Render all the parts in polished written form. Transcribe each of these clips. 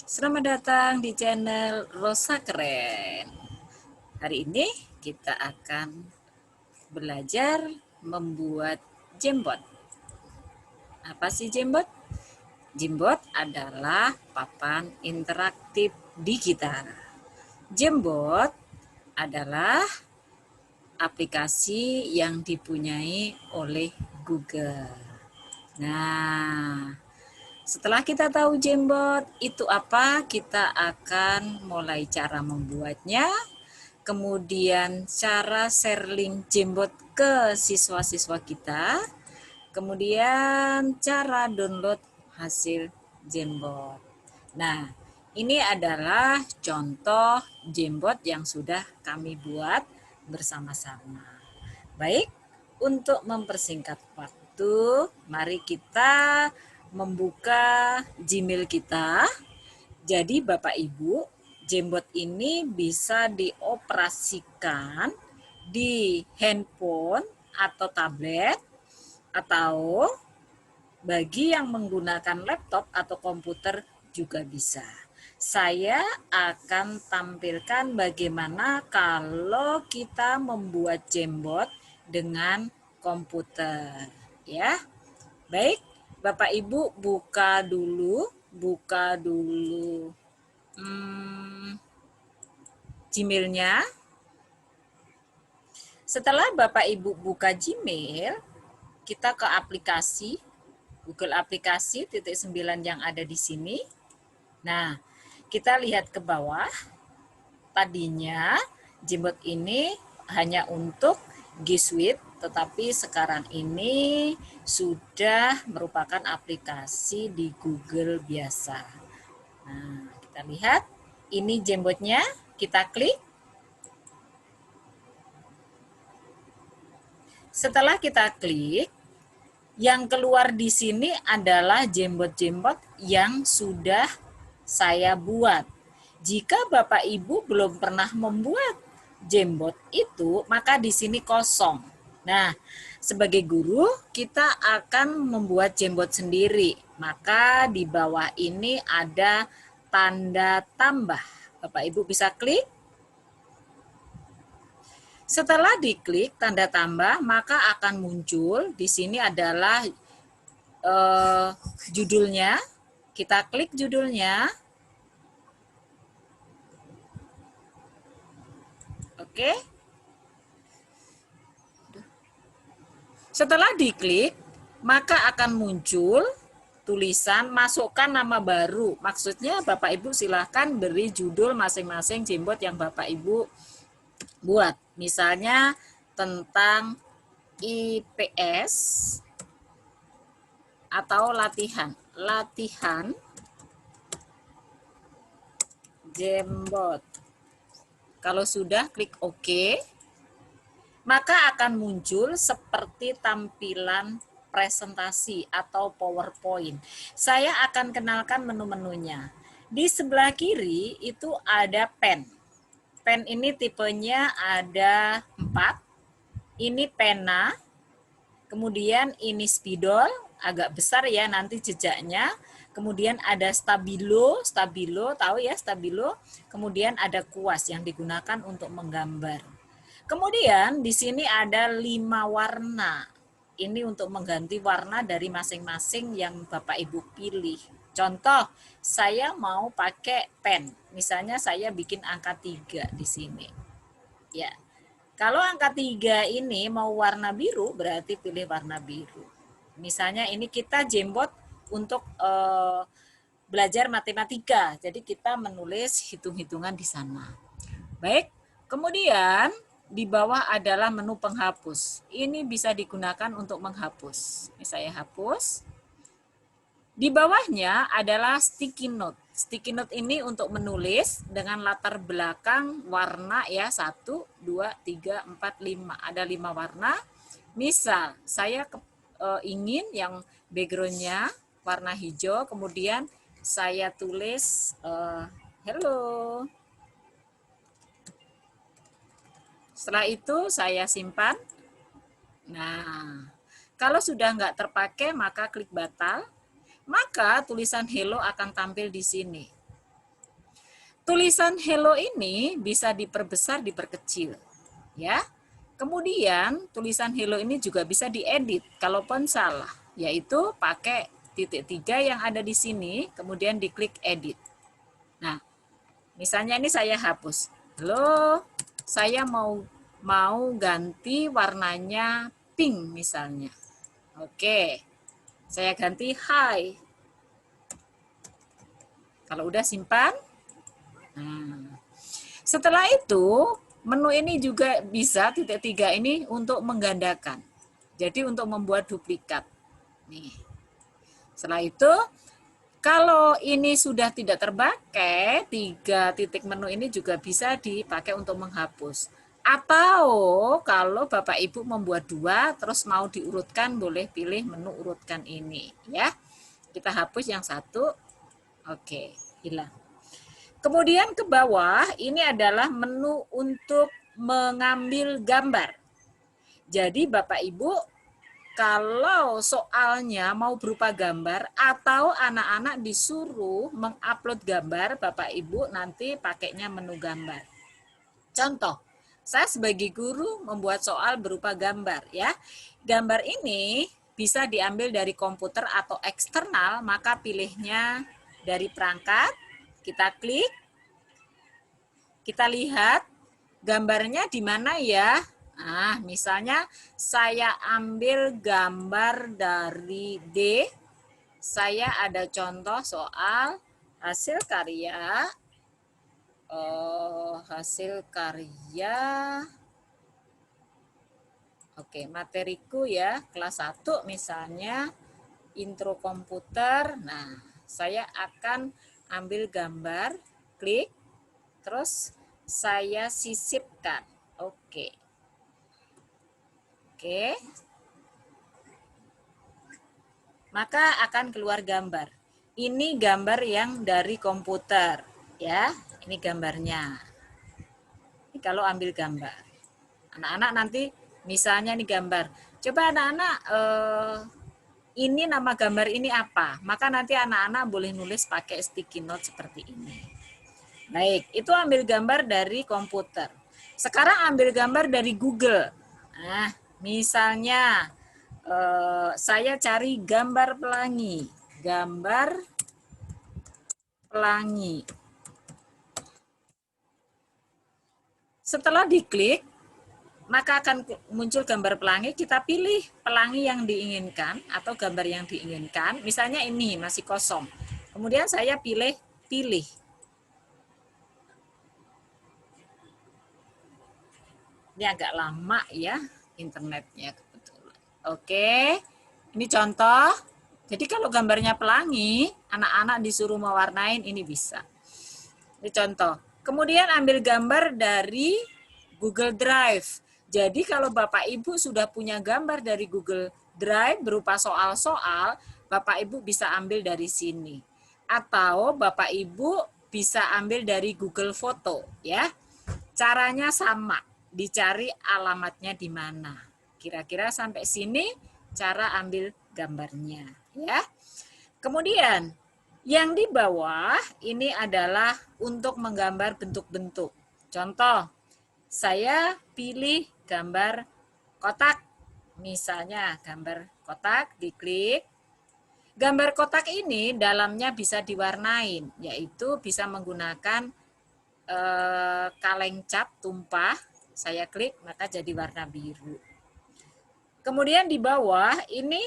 Selamat datang di channel Rosa Keren. Hari ini kita akan belajar membuat jembot. Apa sih jembot? Jembot adalah papan interaktif digital. Jembot adalah aplikasi yang dipunyai oleh Google. Nah, setelah kita tahu jembot itu apa, kita akan mulai cara membuatnya, kemudian cara share link jembot ke siswa-siswa kita, kemudian cara download hasil jembot. Nah, ini adalah contoh jembot yang sudah kami buat bersama-sama. Baik, untuk mempersingkat waktu, mari kita membuka Gmail kita. Jadi Bapak Ibu, jembot ini bisa dioperasikan di handphone atau tablet, atau bagi yang menggunakan laptop atau komputer juga bisa. Saya akan tampilkan bagaimana kalau kita membuat jembot dengan komputer, ya. Baik, Bapak Ibu buka dulu Gmail-nya. Setelah Bapak Ibu buka Gmail, kita ke aplikasi Google aplikasi *9 yang ada di sini. Nah, kita lihat ke bawah. Tadinya jembot ini hanya untuk G Suite, tetapi sekarang ini sudah merupakan aplikasi di Google biasa. Nah, kita lihat ini jembotnya, kita klik. Setelah kita klik, yang keluar di sini adalah jembot-jembot yang sudah saya buat. Jika Bapak Ibu belum pernah membuat jembot itu, maka di sini kosong. Nah, sebagai guru, kita akan membuat jembot sendiri. Maka di bawah ini ada tanda tambah. Bapak Ibu bisa klik. Setelah diklik tanda tambah, maka akan muncul di sini adalah judulnya. Kita klik judulnya. Oke. Setelah diklik, maka akan muncul tulisan masukkan nama baru. Maksudnya Bapak Ibu silahkan beri judul masing-masing jembot yang Bapak Ibu buat. Misalnya tentang IPS atau latihan jembot. Kalau sudah, klik OK, maka akan muncul seperti tampilan presentasi atau PowerPoint. Saya akan kenalkan menu-menunya. Di sebelah kiri itu ada pen. Pen ini tipenya ada 4. Ini pena, kemudian ini spidol, agak besar ya nanti jejaknya. Kemudian ada stabilo, tahu ya stabilo. Kemudian ada kuas yang digunakan untuk menggambar. Kemudian di sini ada 5 warna. Ini untuk mengganti warna dari masing-masing yang Bapak Ibu pilih. Contoh, saya mau pakai pen. Misalnya saya bikin angka 3 di sini. Ya. Kalau angka 3 ini mau warna biru, berarti pilih warna biru. Misalnya ini kita jembot untuk belajar matematika. Jadi kita menulis hitung-hitungan di sana. Baik, kemudian di bawah adalah menu penghapus. Ini bisa digunakan untuk menghapus. Ini saya hapus. Di bawahnya adalah sticky note. Sticky note ini untuk menulis dengan latar belakang warna ya, 1, 2, 3, 4, 5. Ada 5 warna. Misal, saya ingin yang backgroundnya warna hijau, kemudian saya tulis hello. Setelah itu saya simpan. Nah, kalau sudah nggak terpakai maka klik batal. Maka tulisan hello akan tampil di sini. tulisan hello ini bisa diperbesar, diperkecil, ya. Kemudian tulisan hello ini juga bisa diedit kalaupun salah, yaitu pakai titik 3 yang ada di sini, kemudian diklik edit. Nah, misalnya ini saya hapus. Halo, saya mau ganti warnanya pink misalnya. Oke, saya ganti hi. Kalau udah simpan. Nah, setelah itu menu ini juga bisa titik 3 ini untuk menggandakan. Jadi untuk membuat duplikat. Nih. Setelah itu kalau ini sudah tidak terpakai, 3 titik menu ini juga bisa dipakai untuk menghapus. Atau kalau Bapak Ibu membuat 2 terus mau diurutkan, boleh pilih menu urutkan ini, ya. Kita hapus yang satu. Oke, hilang. Kemudian ke bawah ini adalah menu untuk mengambil gambar. Jadi Bapak Ibu kalau soalnya mau berupa gambar atau anak-anak disuruh mengupload gambar, Bapak Ibu nanti pakainya menu gambar. Contoh, saya sebagai guru membuat soal berupa gambar, ya. Gambar ini bisa diambil dari komputer atau eksternal, maka pilihnya dari perangkat, kita klik, kita lihat gambarnya di mana ya. Nah, misalnya saya ambil gambar dari D, saya ada contoh soal hasil karya, oke, materiku ya, kelas 1 misalnya, intro komputer. Nah, saya akan ambil gambar, klik, terus saya sisipkan. Oke. Oke. Maka akan keluar gambar. Ini gambar yang dari komputer, ya. Ini gambarnya. Ini kalau ambil gambar. Anak-anak nanti misalnya nih gambar. Coba anak-anak ini nama gambar ini apa? Maka nanti anak-anak boleh nulis pakai sticky note seperti ini. Baik, itu ambil gambar dari komputer. Sekarang ambil gambar dari Google. Nah, misalnya saya cari gambar pelangi. Gambar pelangi. Setelah diklik, maka akan muncul gambar pelangi. Kita pilih pelangi yang diinginkan atau gambar yang diinginkan. Misalnya ini masih kosong. Kemudian saya pilih. Ini agak lama ya internetnya kebetulan. Oke, ini contoh. Jadi kalau gambarnya pelangi, anak-anak disuruh mewarnain, ini bisa. Ini contoh. Kemudian ambil gambar dari Google Drive. Jadi kalau Bapak Ibu sudah punya gambar dari Google Drive berupa soal-soal, Bapak Ibu bisa ambil dari sini. Atau Bapak Ibu bisa ambil dari Google Foto, ya. Caranya sama, dicari alamatnya di mana. Kira-kira sampai sini cara ambil gambarnya, ya. Kemudian yang di bawah ini adalah untuk menggambar bentuk-bentuk. Contoh, saya pilih gambar kotak. Misalnya gambar kotak, diklik. Gambar kotak ini dalamnya bisa diwarnain, yaitu bisa menggunakan kaleng cat tumpah. Saya klik, maka jadi warna biru. Kemudian di bawah ini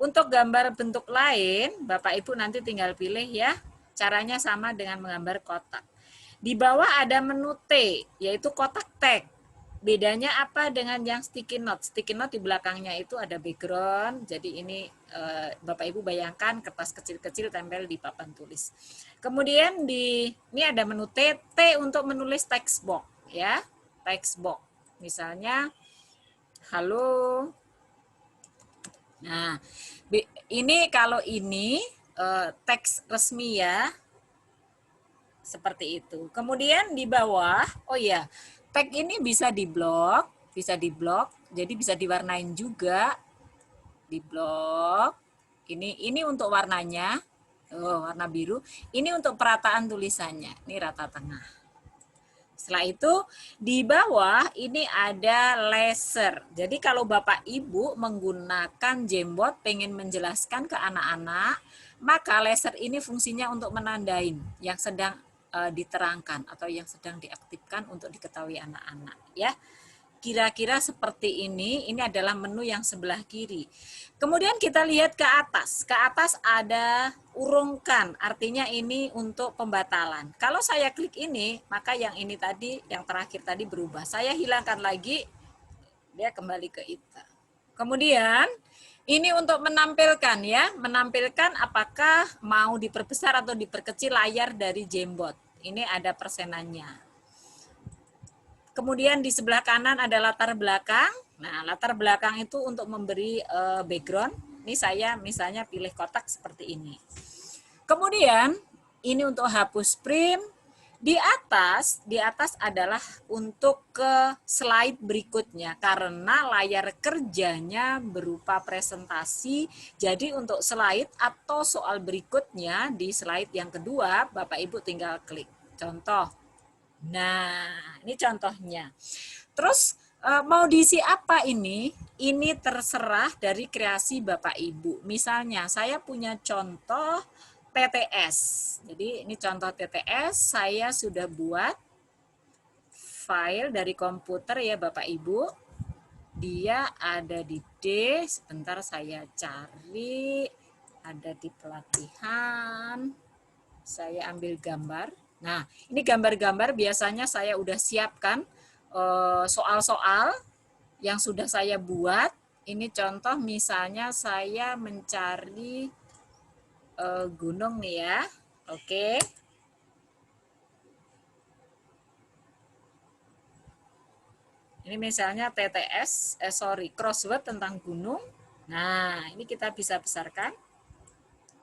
untuk gambar bentuk lain, Bapak Ibu nanti tinggal pilih ya. Caranya sama dengan menggambar kotak. Di bawah ada menu T, yaitu kotak tag. Bedanya apa dengan yang sticky note? Sticky note di belakangnya itu ada background. Jadi ini Bapak Ibu bayangkan kertas kecil-kecil tempel di papan tulis. Kemudian ini ada menu T, T untuk menulis text box ya. Text box. Misalnya halo. Nah, ini kalau ini teks resmi ya. Seperti itu. Kemudian di bawah, oh ya, tag ini bisa diblok, jadi bisa diwarnain juga. Diblok. Ini untuk warnanya. Oh, warna biru. Ini untuk perataan tulisannya. Ini rata tengah. Setelah itu di bawah ini ada laser. Jadi kalau Bapak Ibu menggunakan Jamboard pengen menjelaskan ke anak-anak, maka laser ini fungsinya untuk menandain yang sedang diterangkan atau yang sedang diaktifkan untuk diketahui anak-anak ya. Kira-kira seperti ini adalah menu yang sebelah kiri. Kemudian kita lihat ke atas. Ke atas ada urungkan, artinya ini untuk pembatalan. Kalau saya klik ini, maka yang ini tadi, yang terakhir tadi berubah. Saya hilangkan lagi, dia kembali ke itu. Kemudian ini untuk menampilkan ya, menampilkan apakah mau diperbesar atau diperkecil layar dari Jamboard. Ini ada persenannya. Kemudian di sebelah kanan ada latar belakang. Nah, latar belakang itu untuk memberi background. Ini saya misalnya pilih kotak seperti ini. Kemudian ini untuk hapus print. Di atas adalah untuk ke slide berikutnya karena layar kerjanya berupa presentasi. Jadi untuk slide atau soal berikutnya di slide yang kedua, Bapak Ibu tinggal klik. Contoh. Nah, ini contohnya. Terus mau diisi apa ini? Ini terserah dari kreasi Bapak Ibu. Misalnya saya punya contoh TTS. Jadi ini contoh TTS, saya sudah buat file dari komputer ya Bapak Ibu. Dia ada di D, sebentar saya cari, ada di pelatihan. Saya ambil gambar. Nah, ini gambar-gambar biasanya saya udah siapkan soal-soal yang sudah saya buat. Ini contoh misalnya saya mencari gunung nih ya. Oke. Ini misalnya TTS, crossword tentang gunung. Nah, ini kita bisa besarkan.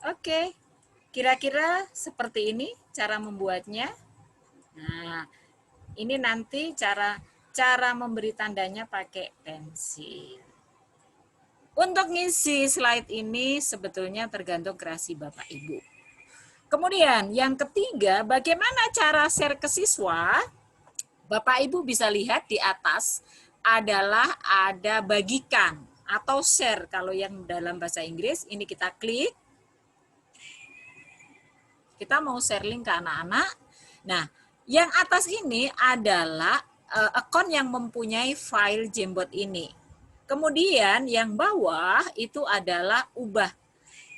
Oke. Kira-kira seperti ini cara membuatnya. Nah, ini nanti cara memberi tandanya pakai pensil. Untuk ngisi slide ini sebetulnya tergantung kreasi Bapak Ibu. Kemudian yang ketiga, bagaimana cara share ke siswa? Bapak Ibu bisa lihat di atas adalah ada bagikan atau share. Kalau yang dalam bahasa Inggris, ini kita klik. Kita mau share link ke anak-anak. Nah, yang atas ini adalah akun yang mempunyai file Jamboard ini. Kemudian yang bawah itu adalah ubah.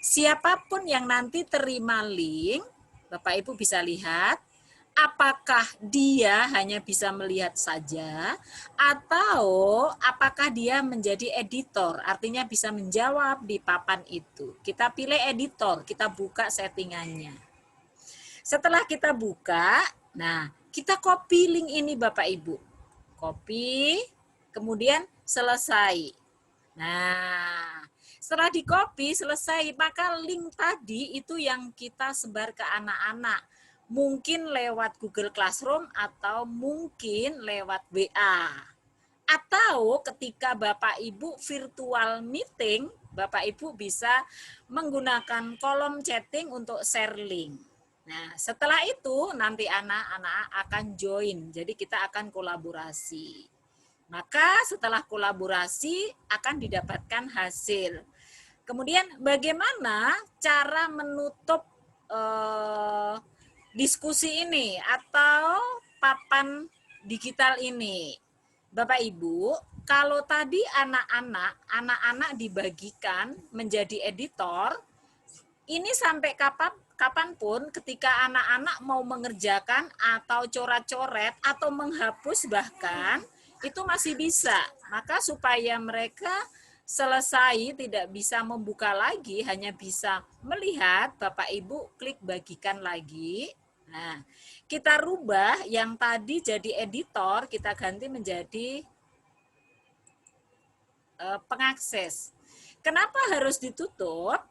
Siapapun yang nanti terima link, Bapak Ibu bisa lihat, apakah dia hanya bisa melihat saja atau apakah dia menjadi editor, artinya bisa menjawab di papan itu. Kita pilih editor, kita buka settingannya. Setelah kita buka, nah kita copy link ini Bapak Ibu. Copy, kemudian selesai. Nah, setelah di copy selesai, maka link tadi itu yang kita sebar ke anak-anak. Mungkin lewat Google Classroom atau mungkin lewat WA. Atau ketika Bapak Ibu virtual meeting, Bapak Ibu bisa menggunakan kolom chatting untuk share link. Nah, setelah itu nanti anak-anak akan join. Jadi kita akan kolaborasi. Maka setelah kolaborasi akan didapatkan hasil. Kemudian bagaimana cara menutup diskusi ini atau papan digital ini? Bapak Ibu, kalau tadi anak-anak dibagikan menjadi editor, ini sampai kapanpun ketika anak-anak mau mengerjakan atau coret-coret atau menghapus bahkan, itu masih bisa. Maka supaya mereka selesai tidak bisa membuka lagi, hanya bisa melihat, Bapak Ibu klik bagikan lagi. Nah, kita rubah yang tadi jadi editor, kita ganti menjadi pengakses. Kenapa harus ditutup?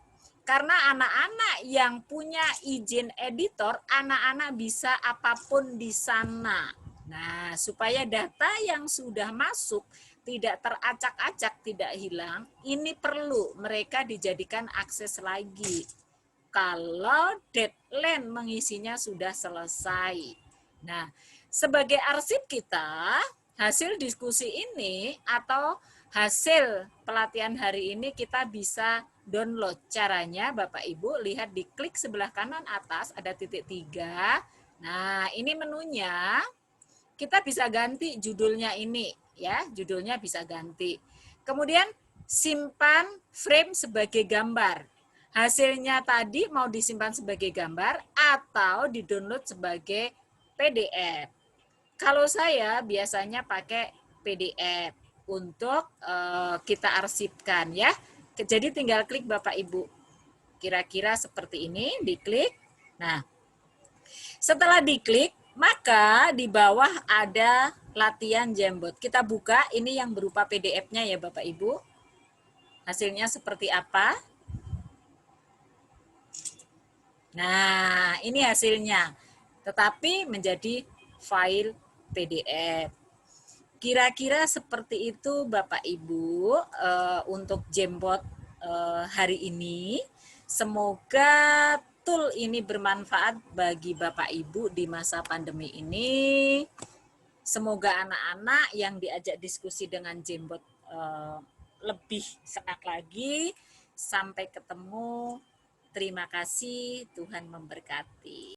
Karena anak-anak yang punya izin editor, anak-anak bisa apapun di sana. Nah, supaya data yang sudah masuk tidak teracak-acak, tidak hilang, ini perlu mereka dijadikan akses lagi. kalau deadline mengisinya sudah selesai. Nah, sebagai arsip kita, hasil diskusi ini atau hasil pelatihan hari ini kita bisa download. Caranya Bapak Ibu lihat di klik sebelah kanan atas ada titik 3. Nah, ini menunya. Kita bisa ganti judulnya ini ya, judulnya bisa ganti. Kemudian simpan frame sebagai gambar. Hasilnya tadi mau disimpan sebagai gambar atau di-download sebagai PDF. Kalau saya biasanya pakai PDF untuk kita arsipkan ya. Jadi tinggal klik Bapak Ibu. Kira-kira seperti ini, diklik. Nah, setelah diklik, maka di bawah ada latihan Jambot. Kita buka, ini yang berupa PDF-nya ya Bapak Ibu. Hasilnya seperti apa? Nah, ini hasilnya. Tetapi menjadi file PDF. Kira-kira seperti itu Bapak Ibu untuk Jambot hari ini. Semoga tool ini bermanfaat bagi Bapak Ibu di masa pandemi ini. Semoga anak-anak yang diajak diskusi dengan Jambot lebih senang lagi. Sampai ketemu. Terima kasih. Tuhan memberkati.